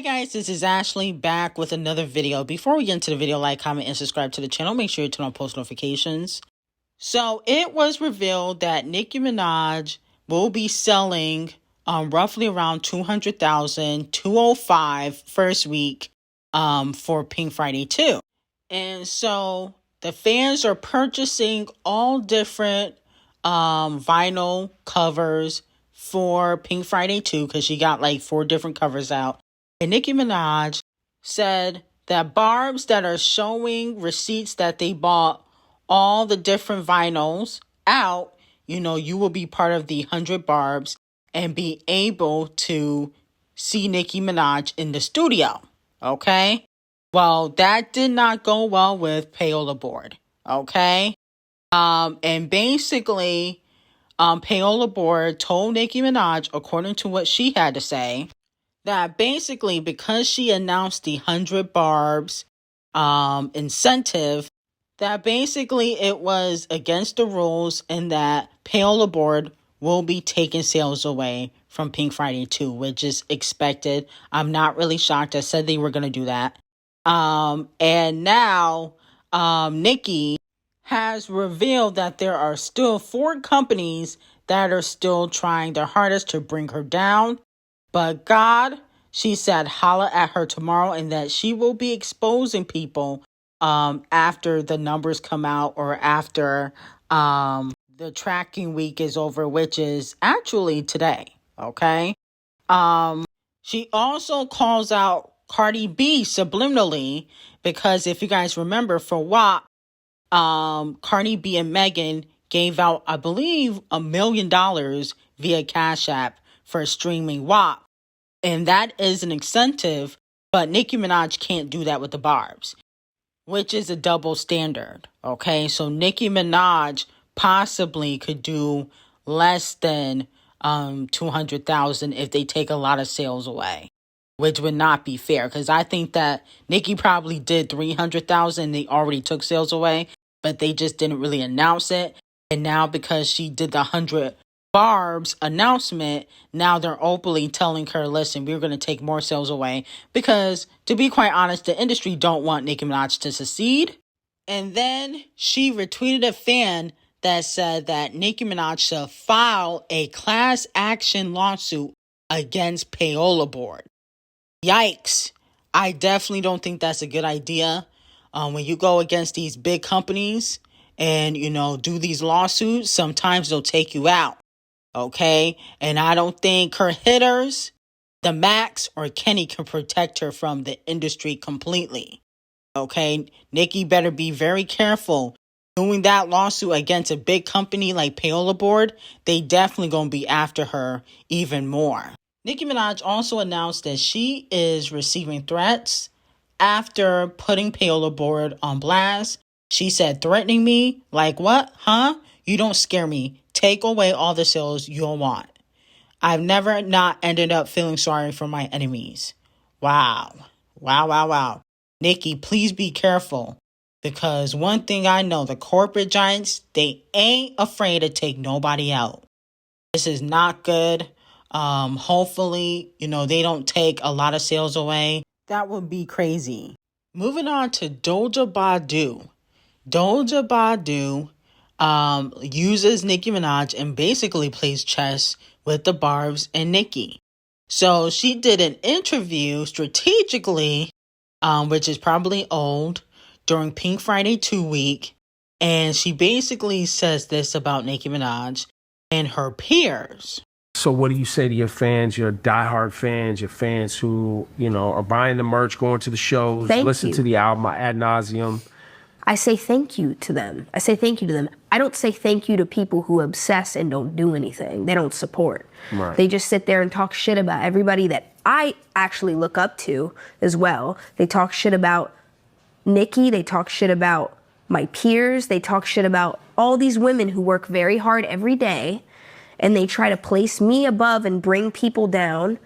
Hi guys, this is Ashley back with another video. Before we get into the video, like, comment, and subscribe to the channel. Make sure you turn on post notifications. So it was revealed that Nicki Minaj will be selling roughly around 200,000, 205 first week for Pink Friday 2. And so the fans are purchasing all different vinyl covers for Pink Friday 2 because she got like 4 different covers out. And Nicki Minaj said that barbs that are showing receipts that they bought all the different vinyls out, you will be part of the 100 barbs and be able to see Nicki Minaj in the studio. Okay? Well, that did not go well with Payola board. Okay? And basically, Payola board told Nicki Minaj, according to what she had to say, that basically because she announced the 100 barbs incentive, that basically it was against the rules and that Payola board will be taking sales away from Pink Friday 2, which is expected. I'm not really shocked. I said they were going to do that. And now Nicki has revealed that there are still 4 companies that are still trying their hardest to bring her down. But God, she said, holla at her tomorrow, and that she will be exposing people after the numbers come out or after the tracking week is over, which is actually today. Okay. She also calls out Cardi B subliminally because if you guys remember, for WAP, Cardi B and Megan gave out, I believe, $1 million via Cash App for streaming WAP. And that is an incentive, but Nicki Minaj can't do that with the barbs, which is a double standard. Okay, so Nicki Minaj possibly could do less than 200,000 if they take a lot of sales away, which would not be fair because I think that Nicki probably did 300,000. They already took sales away, but they just didn't really announce it. And now because she did the 100 barbs announcement, now they're openly telling her, listen, we're going to take more sales away because, to be quite honest, the industry don't want Nicki Minaj to succeed. And then she retweeted a fan that said that Nicki Minaj should file a class action lawsuit against Payola board. Yikes. I definitely don't think that's a good idea. When you go against these big companies and, do these lawsuits, sometimes they'll take you out. Okay? And I don't think her hitters, the Max or Kenny, can protect her from the industry completely. Okay? Nicki better be very careful. Doing that lawsuit against a big company like Payola board, they definitely gonna be after her even more. Nicki Minaj also announced that she is receiving threats after putting Payola board on blast. She said, threatening me? Like what? Huh? You don't scare me. Take away all the sales you'll want. I've never not ended up feeling sorry for my enemies. Wow. Wow. Nicki, please be careful. Because one thing I know, the corporate giants, they ain't afraid to take nobody out. This is not good. Hopefully, they don't take a lot of sales away. That would be crazy. Moving on to Doja Badu. Doja Badu uses Nicki Minaj and basically plays chess with the barbs and Nicki. So she did an interview strategically, which is probably old, during Pink Friday 2 week. And she basically says this about Nicki Minaj and her peers. So what do you say to your fans, your diehard fans, your fans who, are buying the merch, going to the shows, listen to the album ad nauseum? I say thank you to them. I don't say thank you to people who obsess and don't do anything. They don't support. Right. They just sit there and talk shit about everybody that I actually look up to as well. They talk shit about Nicki. They talk shit about my peers. They talk shit about all these women who work very hard every day, and they try to place me above and bring people down.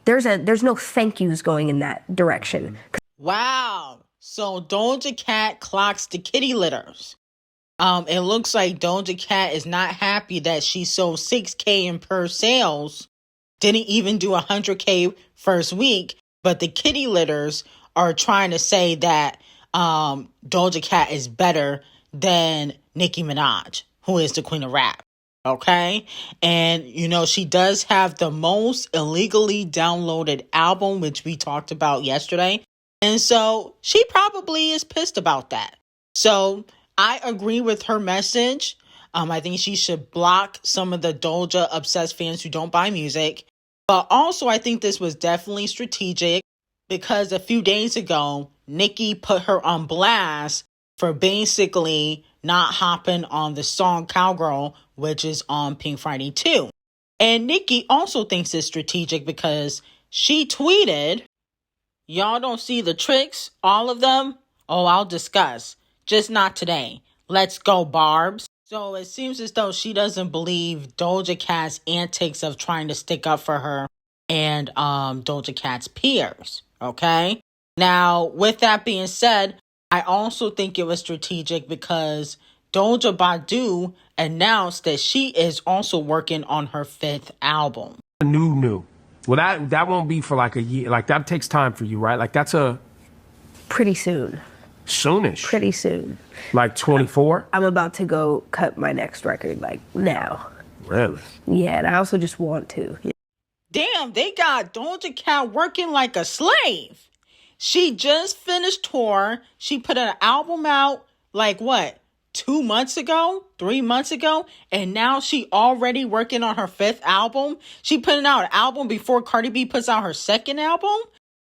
There's no thank yous going in that direction. Wow. So Doja Cat clocks the kitty litters. It looks like Doja Cat is not happy that she sold $6,000 in per sales didn't even do 100K first week, but the kitty litters are trying to say that Doja Cat is better than Nicki Minaj, who is the queen of rap. Okay? And, you know, she does have the most illegally downloaded album, which we talked about yesterday. And so she probably is pissed about that. So I agree with her message. I think she should block some of the Doja obsessed fans who don't buy music. But also, I think this was definitely strategic because a few days ago, Nicki put her on blast for basically not hopping on the song Cowgirl, which is on Pink Friday 2. And Nicki also thinks it's strategic because she tweeted, "Y'all don't see the tricks, all of them? Oh, I'll discuss. Just not today. Let's go, Barbs." So it seems as though she doesn't believe Doja Cat's antics of trying to stick up for her and Doja Cat's peers, okay? Now, with that being said, I also think it was strategic because Doja Badu announced that she is also working on her 5th album. New. Well, that won't be for like a year. Like, that takes time for you, right? Like, that's a... Pretty soon. Soonish. Pretty soon. Like 24? I'm about to go cut my next record, like, now. Really? Yeah, and I also just want to. Yeah. Damn, they got Doja Cat working like a slave. She just finished tour. She put an album out, like, what, 2 months ago? 3 months ago? And now she already working on her 5th album? She putting out an album before Cardi B puts out her 2nd album?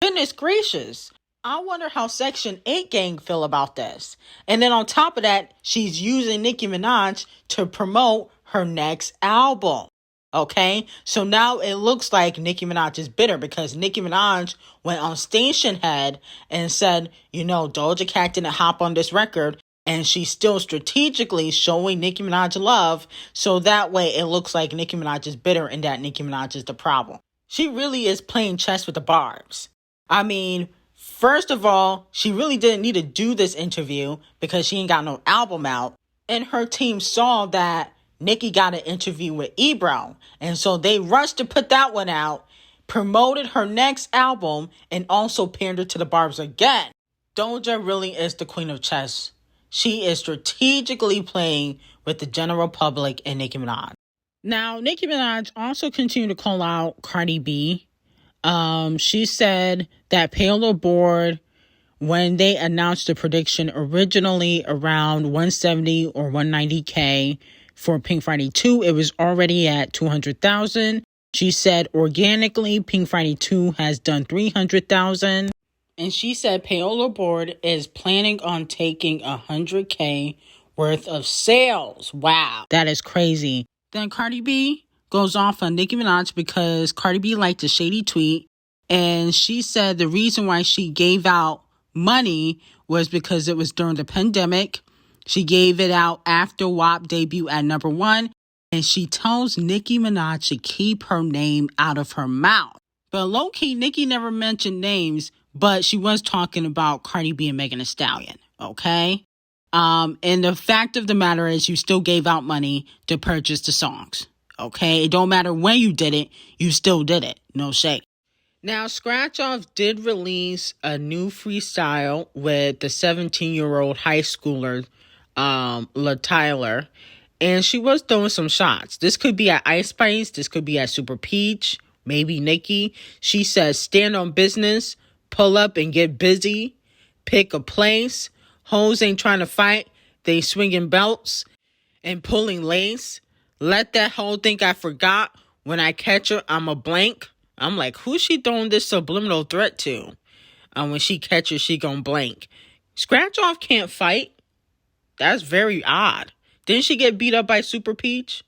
Goodness gracious. I wonder how Section 8 gang feel about this. And then on top of that, she's using Nicki Minaj to promote her next album. Okay? So now it looks like Nicki Minaj is bitter because Nicki Minaj went on Station Head and said, you know, Doja Cat didn't hop on this record. And she's still strategically showing Nicki Minaj love. So that way it looks like Nicki Minaj is bitter and that Nicki Minaj is the problem. She really is playing chess with the Barbs. I mean... First of all, she really didn't need to do this interview because she ain't got no album out. And her team saw that Nicki got an interview with Ebro. And so they rushed to put that one out, promoted her next album, and also pandered to the Barbs again. Doja really is the queen of chess. She is strategically playing with the general public and Nicki Minaj. Now, Nicki Minaj also continued to call out Cardi B. She said that Payola board, when they announced the prediction originally around 170 or 190K for Pink Friday 2, it was already at 200,000. She said organically Pink Friday 2 has done 300,000. And she said Payola board is planning on taking 100K worth of sales. Wow, that is crazy. Then Cardi B goes off on Nicki Minaj because Cardi B liked a shady tweet. And she said the reason why she gave out money was because it was during the pandemic. She gave it out after WAP debut at #1. And she tells Nicki Minaj to keep her name out of her mouth. But low-key, Nicki never mentioned names, but she was talking about Cardi B and Megan Thee Stallion, okay? And the fact of the matter is you still gave out money to purchase the songs. Okay, it don't matter when you did it, you still did it. No shade. Now, Scratch Off did release a new freestyle with the 17-year-old high schooler, LATT0, and she was throwing some shots. This could be at Ice Spice, this could be at Super Peach, maybe Nicki. She says, stand on business, pull up and get busy, pick a place. Hoes ain't trying to fight, they swinging belts and pulling lace. Let that hoe think I forgot. When I catch her, I'm a blank. I'm like, who's she throwing this subliminal threat to? When she catches, she gon' blank. Scratch Off can't fight. That's very odd. Didn't she get beat up by Super Peach?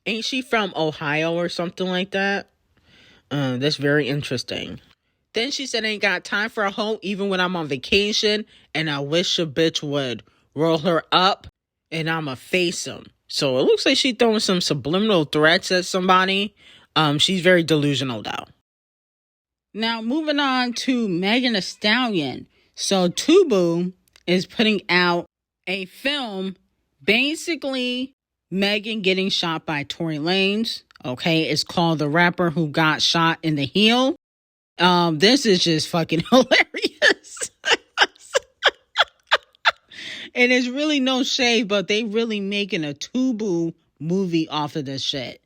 Ain't she from Ohio or something like that? That's very interesting. Then she said, ain't got time for a hoe even when I'm on vacation. And I wish a bitch would roll her up and I'ma face him. So it looks like she's throwing some subliminal threats at somebody. She's very delusional, though. Now, moving on to Megan Thee Stallion. So Tubu is putting out a film, basically Megan getting shot by Tory Lanez. Okay, it's called The Rapper Who Got Shot in the Heel. This is just fucking hilarious. And it's really no shade, but they really making a Tubu movie off of this shit.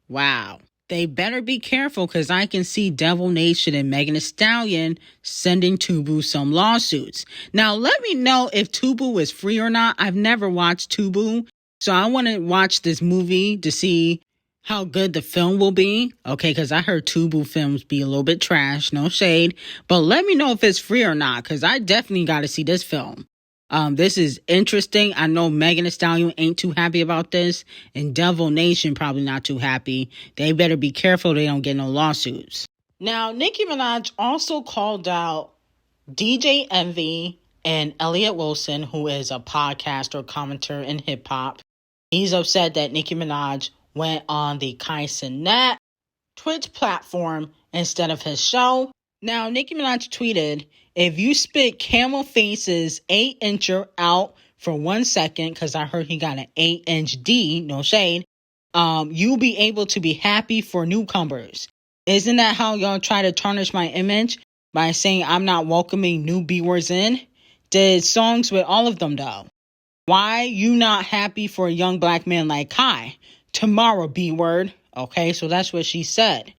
Wow. They better be careful, because I can see Devil Nation and Megan Thee Stallion sending Tubu some lawsuits. Now, let me know if Tubu is free or not. I've never watched Tubu, so I want to watch this movie to see how good the film will be. Okay, because I heard Tubu films be a little bit trash, no shade. But let me know if it's free or not, because I definitely got to see this film. This is interesting. I know Megan Thee Stallion ain't too happy about this, and Devil Nation probably not too happy. They better be careful they don't get no lawsuits. Now, Nicki Minaj also called out DJ Envy and Elliott Wilson, who is a podcaster, commentator in hip hop. He's upset that Nicki Minaj went on the CKIMINAJ Twitch platform instead of his show. Now, Nicki Minaj tweeted, "If you spit Camel Face's 8-incher out for 1 second," because I heard he got an 8-inch D, no shade, you'll be able to be happy for newcomers. Isn't that how y'all try to tarnish my image by saying I'm not welcoming new B-words in? Did songs with all of them, though. Why you not happy for a young black man like Kai? Tomorrow, B-word. Okay, so that's what she said.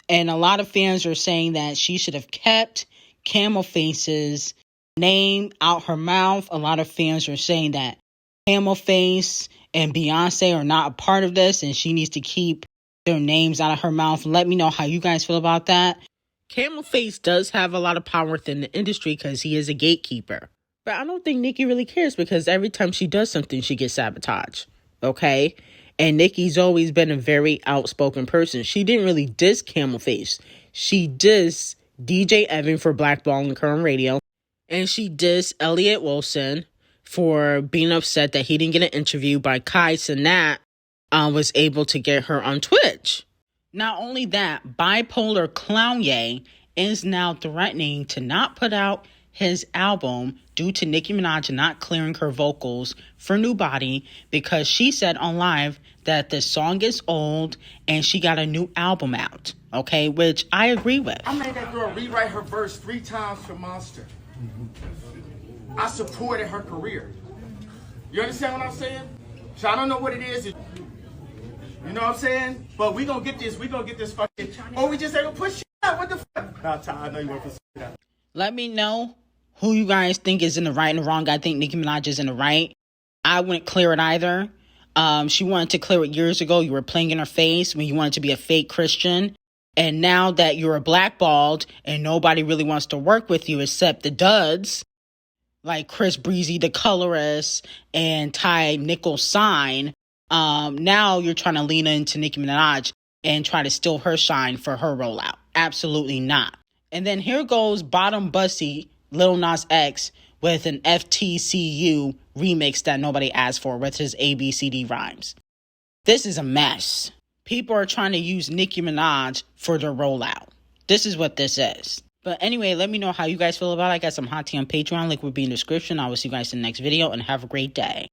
And a lot of fans are saying that she should have kept Camel Face's name out her mouth. A lot of fans are saying that Camel Face and Beyonce are not a part of this, and she needs to keep their names out of her mouth. Let me know how you guys feel about that. Camel Face does have a lot of power within the industry because he is a gatekeeper. But I don't think Nicki really cares, because every time she does something, she gets sabotaged. Okay? And Nicki's always been a very outspoken person. She didn't really diss Camel Face. She dissed DJ Evan for blackballing current radio. And she dissed Elliott Wilson for being upset that he didn't get an interview by CKIMINAJ was able to get her on Twitch. Not only that, bipolar Clownye is now threatening to not put out his album due to Nicki Minaj not clearing her vocals for New Body, because she said on live that the song is old and she got a new album out. Okay, which I agree with. I made that girl rewrite her verse 3 times for Monster. I supported her career. You understand what I'm saying? So I don't know what it is. You know what I'm saying? But we gonna get this fucking, or we just ain't gonna push shit out. What the fuck? Nah, Ty, I know you want to push shit out. Let me know who you guys think is in the right and the wrong. I think Nicki Minaj is in the right. I wouldn't clear it either. She wanted to clear it years ago. You were playing in her face when you wanted to be a fake Christian. And now that you're a blackballed and nobody really wants to work with you except the duds, like Chris Breezy, the colorist, and Ty Nickel Sign, now you're trying to lean into Nicki Minaj and try to steal her shine for her rollout. Absolutely not. And then here goes Bottom Bussy, Lil Nas X, with an FTCU remix that nobody asked for with his ABCD rhymes. This is a mess. People are trying to use Nicki Minaj for their rollout. This is what this is. But anyway, let me know how you guys feel about it. I got some hot tea on Patreon. Link will be in the description. I will see you guys in the next video, and have a great day.